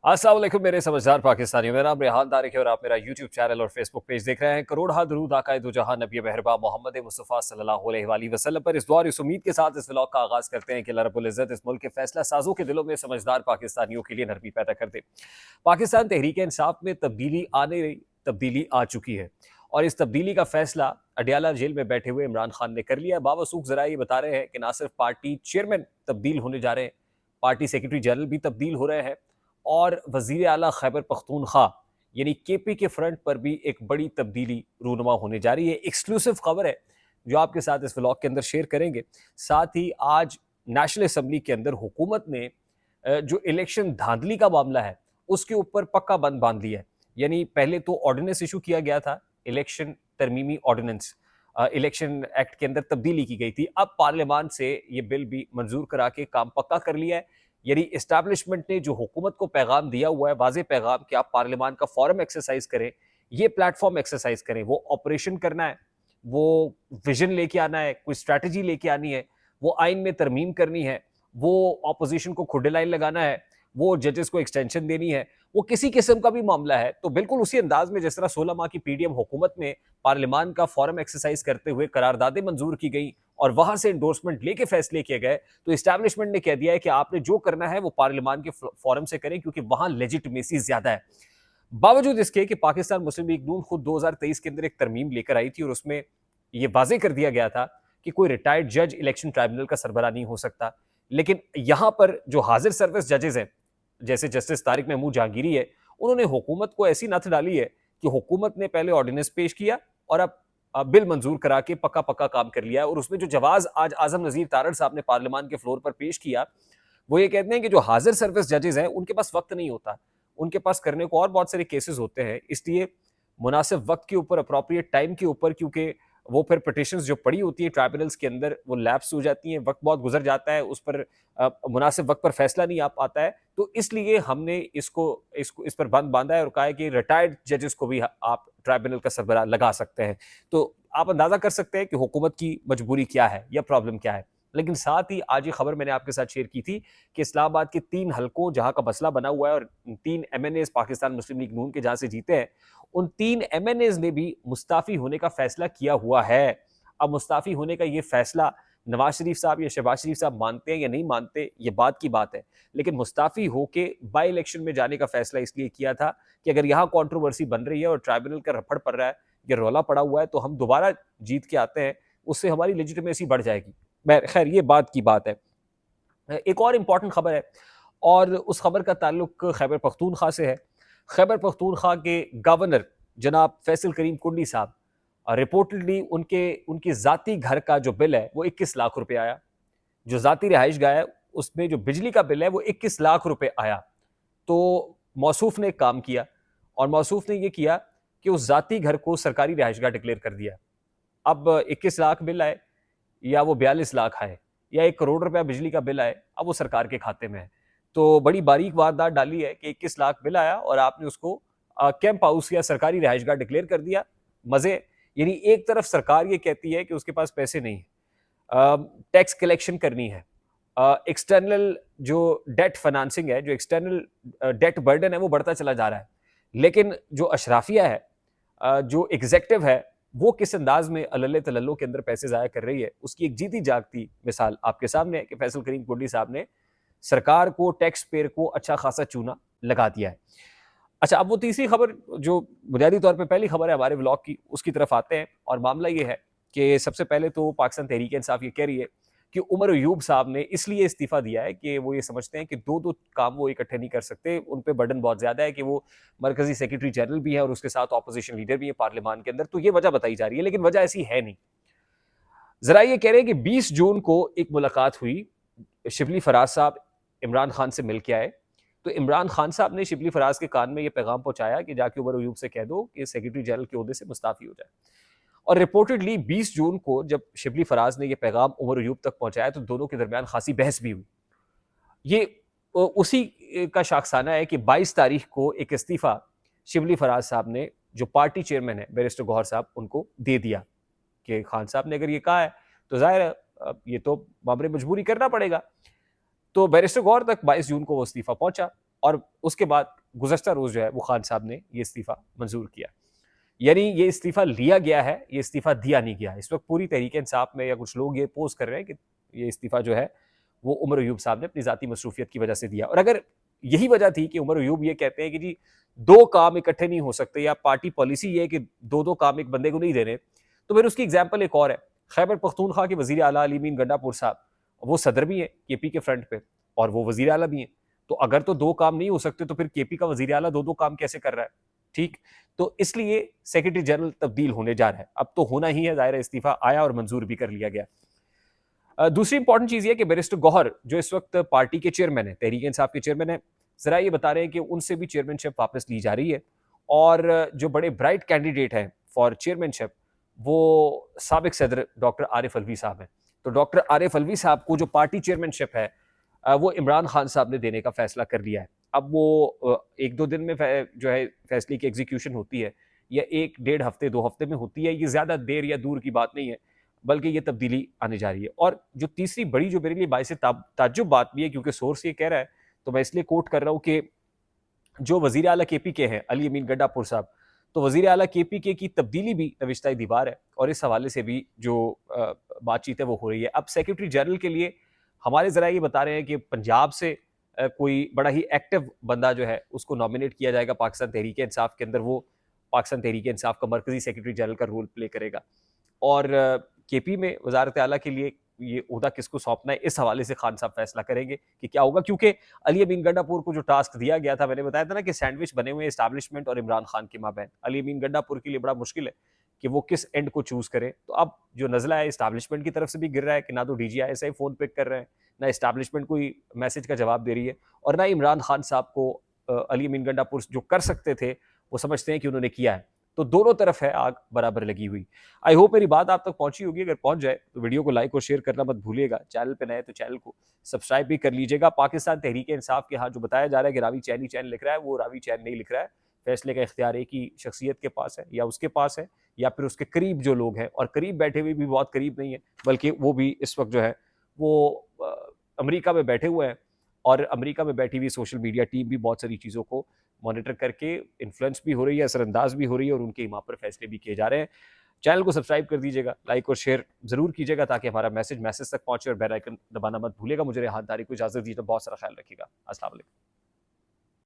अस्सलाम वालेकुम मेरे समझदार पाकिस्तानियों। मेरा नाम रेहान तारिक है और आप मेरा यूट्यूब चैनल और फेसबुक पेज देख रहे हैं। करोड़ दरूद आकाए दो जहां नबी मेहरबा मोहम्मद मुस्तफ़ा सल्लल्लाहु अलैहि वसल्लम पर। इस दुआ और इस उम्मीद के साथ इस व्लॉग का आगाज करते हैं कि अल्लाह रब्बुल इज़्ज़त इस मुल्क के फैसला साजों के दिलों में समझदार पाकिस्तानियों के लिए नरमी पैदा कर दे। पाकिस्तान तहरीक इंसाफ में तब्दीली आ चुकी है और इस तब्दीली का फैसला अडियाला जेल में बैठे हुए इमरान खान ने कर लिया है। बावसूख जरा ये बता रहे हैं कि ना सिर्फ पार्टी चेयरमैन तब्दील होने जा रहे हैं, पार्टी सेक्रेटरी जनरल भी तब्दील हो रहे हैं और वजीर आला खैबर पख्तूनख्वा यानी केपी के फ्रंट पर भी एक बड़ी तब्दीली रूनुमा होने जा रही है। एक्सक्लूसिव खबर है जो आपके साथ इस व्लॉग के अंदर शेयर करेंगे। साथ ही आज नेशनल असम्बली के अंदर हुकूमत ने जो इलेक्शन धांधली का मामला है उसके ऊपर पक्का बंद बांध लिया है। यानी पहले तो ऑर्डिनेंस इशू किया गया था, इलेक्शन तरमीमी ऑर्डिनेंस, इलेक्शन एक्ट के अंदर तब्दीली की गई थी। अब पार्लियामान से ये बिल भी मंजूर करा के काम पक्का कर लिया है। यानी इस्टेब्लिशमेंट ने जो हुकूमत को पैगाम दिया हुआ है, वाज़ेह पैगाम कि आप पार्लियामान का फोरम एक्सरसाइज करें, ये प्लेटफॉर्म एक्सरसाइज करें। वो ऑपरेशन करना है, वो विजन लेके आना है, कोई स्ट्रैटेजी लेके आनी है, वो आइन में तरमीम करनी है, वो ऑपोजिशन को खुडे लाइन लगाना है, वो जजेस को एक्सटेंशन देनी है, वो किसी किस्म का भी मामला है तो बिल्कुल उसी अंदाज में जिस तरह 16 माह की पीडीएम हुकूमत में पार्लियामान का फोरम एक्सरसाइज करते हुए करारदादें मंजूर की गई और वहां से इंडोर्समेंट लेके फैसले किए गए, तो इस्टेब्लिशमेंट ने कह दिया है कि आपने जो करना है वो पार्लियामान के फोरम से करें क्योंकि वहां लेजिटिमेसी ज्यादा है। बावजूद इसके कि पाकिस्तान मुस्लिम लीग नून खुद 2023 के अंदर एक तरमीम लेकर आई थी और उसमें यह वाजे कर दिया गया था कि कोई रिटायर्ड जज इलेक्शन ट्राइब्यूनल का सरबरा नहीं हो सकता। लेकिन यहां पर जो हाजिर सर्विस जजेस हैं जैसे जस्टिस तारिक महमूद जहांगीरी है, उन्होंने हुकूमत को ऐसी नथ डाली है कि हुकूमत ने पहले ऑर्डिनेंस पेश किया और अब बिल मंजूर करा के पक्का पक्का काम कर लिया है। और उसमें जो जवाब आज आजम नजीर तारड़ साहब ने पार्लियामान के फ्लोर पर पेश किया, वो ये कहते हैं कि जो हाजिर सर्विस जजेस हैं उनके पास वक्त नहीं होता, उनके पास करने को और बहुत सारे केसेस होते हैं, इसलिए मुनासिब वक्त के ऊपर, अप्रोप्रिएट टाइम के ऊपर, क्योंकि वो फिर पिटिशंस जो पड़ी होती है ट्राइब्यूनल्स के अंदर वो लैप्स हो जाती हैं, वक्त बहुत गुजर जाता है, उस पर मुनासिब वक्त पर फैसला नहीं आ पाता है, तो इसलिए हमने इसको इसको इस पर बंद बांधा है और कहा है कि रिटायर्ड जजेस को भी आप ट्राइब्यूनल का सरबराह लगा सकते हैं। तो आप अंदाजा कर सकते हैं कि हुकूमत की मजबूरी क्या है या प्रॉब्लम क्या है। लेकिन साथ ही आज ये खबर मैंने आपके साथ शेयर की थी कि इस्लामाबाद के 3 हलकों जहां का मसला बना हुआ है और 3 एमएनएज पाकिस्तान मुस्लिम लीग नून के जहां से जीते हैं, उन 3 एमएनएज ने भी मुस्ताफी होने का फैसला किया हुआ है। अब मुस्ताफी होने का ये फैसला नवाज शरीफ साहब या शहबाज शरीफ साहब मानते हैं या नहीं मानते, ये बात की बात है, लेकिन मुस्ताफी होके बाई इलेक्शन में जाने का फैसला इसलिए किया था कि अगर यहाँ कंट्रोवर्सी बन रही है और ट्राइब्यूनल का रफड़ पड़ रहा है, ये रौला पड़ा हुआ है, तो हम दोबारा जीत के आते हैं, उससे हमारी लेजिटिमेसी बढ़ जाएगी। खैर ये बात की बात है। एक और इम्पॉर्टेंट खबर है और उस खबर का ताल्लुक खैबर पख्तूनख्वा से है। खैबर पख्तूनख्वा के गवर्नर जनाब फैसल करीम कुंडी साहब, रिपोर्टेडली उनकी जाती घर का जो बिल है वो 21 लाख रुपए आया। जो जाती रिहाइश गाह है उसमें जो बिजली का बिल है वो 21 लाख रुपए आया। तो मौसूफ ने एक काम किया और मौसूफ ने यह किया कि उस जाती घर को सरकारी रिहाइशगाह डिक्लेयर कर दिया। अब 21 लाख बिल आए या वो 42 लाख आए या 1 करोड़ रुपया बिजली का बिल आए, अब वो सरकार के खाते में है। तो बड़ी बारीक वारदात डाली है कि 21 लाख बिल आया और आपने उसको कैंप हाउस या सरकारी रिहाइशगाह डिक्लेयर कर दिया। मजे, यानी एक तरफ सरकार ये कहती है कि उसके पास पैसे नहीं है, टैक्स कलेक्शन करनी है, एक्सटर्नल जो डेट फाइनेंसिंग है, जो एक्सटर्नल डेट बर्डन है वो बढ़ता चला जा रहा है, लेकिन जो अशराफिया है, जो एग्जेक्टिव है, वो किस अंदाज में अल्ले तल्लो के अंदर पैसे ज़ाया कर रही है, उसकी एक जीती जागती मिसाल आपके सामने है कि फैसल करीम कुंडी साहब ने सरकार को, टैक्स पेयर को अच्छा खासा चूना लगा दिया है। अच्छा, अब वो तीसरी खबर जो बुनियादी तौर पे पहली खबर है हमारे व्लॉग की, उसकी तरफ आते हैं और मामला ये है कि सबसे पहले तो पाकिस्तान तहरीक इंसाफ ये कह रही है कि उमर अयूब साहब ने इसलिए इस्तीफा दिया है कि वो ये समझते हैं कि दो काम वो इकट्ठे नहीं कर सकते, उन पे बर्डन बहुत ज्यादा है कि वो मरकजी सेक्रेटरी जनरल भी है और उसके साथ ऑपोजिशन लीडर भी है पार्लियामान के अंदर, तो ये वजह बताई जा रही है, लेकिन वजह ऐसी है नहीं। जरा ये कह रहे हैं कि 20 जून को एक मुलाकात हुई, शिबली फराज साहब इमरान खान से मिल के आए, तो इमरान खान साहब ने शिबली फराज के कान में ये पैगाम पहुंचाया कि जाके उमर अयूब से कह दो कि सेक्रेटरी जनरल के ओहदे से मुस्ताफी हो जाए। और रिपोर्टेडली 20 जून को जब शिबली फराज ने यह पैगाम उमर अयूब तक पहुंचाया तो दोनों के दरमियान खासी बहस भी हुई। ये उसी का शाखसाना है कि 22 तारीख को एक इस्तीफा शिबली फराज साहब ने, जो पार्टी चेयरमैन है बैरिस्टर गौहर साहब, उनको दे दिया कि खान साहब ने अगर ये कहा है तो जाहिर है ये तो मामले मजबूरी करना पड़ेगा। तो बैरिस्टर गौहर तक 22 जून को वो इस्तीफा पहुंचा और उसके बाद गुज़श्ता रोज़ जो है वो खान साहब ने ये इस्तीफ़ा मंजूर किया। यानी ये इस्तीफ़ा लिया गया है, ये इस्तीफ़ा दिया नहीं गया। इस वक़्त पूरी तहरीक-ए-इंसाफ में या कुछ लोग ये पोज़ कर रहे हैं कि ये इस्तीफ़ा जो है वो उमर अय्यूब साहब ने अपनी ज़ाती मसरूफ़ियत की वजह से दिया। और अगर यही वजह थी कि उमर अय्यूब ये कहते हैं कि जी 2 काम इकट्ठे नहीं हो सकते या पार्टी पॉलिसी ये है कि 2-2 काम एक बंदे को नहीं देने, तो फिर उसकी एग्ज़ाम्पल एक और है। खैबर पख्तूनख्वा के वज़ीर आला अली अमीन गंडापुर साहब, वो सदर भी हैं केपी के फ्रंट पे और वो वज़ीर आला भी हैं। तो अगर तो 2 काम नहीं हो सकते तो फिर केपी का वज़ीर आला 2-2 काम कैसे कर रहा है? ठीक? तो इसलिए सेक्रेटरी जनरल तब्दील होने जा रहा है। अब तो होना ही है, ज़ाहिर है इस्तीफ़ा आया और मंजूर भी कर लिया गया। दूसरी इंपॉर्टेंट चीज़ ये कि बैरिस्टर गौहर जो इस वक्त पार्टी के चेयरमैन है, तहरीक-ए-इंसाफ के चेयरमैन है, ज़रा ये बता रहे हैं कि उनसे भी चेयरमैनशिप वापस ली जा रही है और जो बड़े ब्राइट कैंडिडेट हैं फॉर चेयरमैनशिप वो साबिक सदर डॉक्टर आरिफ अलवी साहब हैं। तो डॉक्टर आरिफ अलवी साहब को जो पार्टी चेयरमैनशिप है वो इमरान खान साहब ने देने का फैसला कर लिया है। अब वो 1-2 दिन में जो है फैसले की एग्जीक्यूशन होती है या 1 डेढ़ हफ्ते 2 हफ्ते में होती है, ये ज़्यादा देर या दूर की बात नहीं है, बल्कि ये तब्दीली आने जा रही है। और जो तीसरी बड़ी जो मेरे लिए बाइस ताज्जुब बात भी है, क्योंकि सोर्स ये कह रहा है, तो मैं इसलिए कोट कर रहा हूँ कि जो वज़ीर आला केपी के हैं अली अमीन गंडापुर साहब, तो वज़ीर आला केपी के की तब्दीली भी नविश्ता दीवार है और इस हवाले से भी जो बातचीत है वो हो रही है। अब सेक्रेटरी जनरल के लिए हमारे ज़रा ये बता रहे हैं कि पंजाब से कोई बड़ा ही एक्टिव बंदा जो है उसको नॉमिनेट किया जाएगा पाकिस्तान तहरीक-ए-इंसाफ के अंदर, वो पाकिस्तान तहरीक-ए-इंसाफ का मरकज़ी सेक्रेटरी जनरल का रोल प्ले करेगा। और केपी में वज़ारत आला के लिए ये ओहदा किसको सौंपना है, इस हवाले से खान साहब फैसला करेंगे कि क्या होगा, क्योंकि अली अमीन गंडापुर को जो टास्क दिया गया था, मैंने बताया था ना कि सैंडविच बने हुए एस्टैब्लिशमेंट और इमरान खान के माबैन। अली अमीन गंडापुर के लिए बड़ा मुश्किल है कि वो किस एंड को चूज़ करे। तो अब जो नज़ला है एस्टैब्लिशमेंट की तरफ से भी गिर रहा है कि ना तो डीजीआईएसआई फ़ोन पिक कर रहे हैं, ना एस्टैब्लिशमेंट कोई मैसेज का जवाब दे रही है और ना इमरान खान साहब को अली अमीन गंडापुर जो कर सकते थे, वो समझते हैं कि उन्होंने किया है। तो दोनों तरफ है आग बराबर लगी हुई। आई होप मेरी बात आप तक पहुंची होगी। अगर पहुंच जाए तो वीडियो को लाइक और शेयर करना मत भूलिएगा। चैनल पे नए तो चैनल को सब्सक्राइब भी कर लीजिएगा। पाकिस्तान तहरीक-ए-इंसाफ के यहाँ जो बताया जा रहा है कि रावी चैन ही चैन लिख रहा है, वो रावी चैन नहीं लिख रहा है। फैसले का इख्तियार एक ही शख्सियत के पास है, या उसके पास है या फिर उसके करीब जो लोग हैं, और करीब बैठे हुए भी बहुत करीब नहीं है, बल्कि वो भी इस वक्त जो है वो अमेरिका में बैठे हुए हैं और अमेरिका में बैठी हुई सोशल मीडिया टीम भी बहुत सारी चीज़ों को मॉनिटर करके इन्फ्लुएंस भी हो रही है, असरअंदाज भी हो रही है और उनके इमाम पर फैसले भी किए जा रहे हैं। चैनल को सब्सक्राइब कर दीजिएगा, लाइक और शेयर ज़रूर कीजिएगा ताकि हमारा मैसेज तक पहुंचे और बेल आइकन दबाना मत भूलिएगा। मुझे रेहान तारिक को इजाज़त दीजिए, तो बहुत सारा ख्याल रखिएगा। अस्सलाम वालेकुम।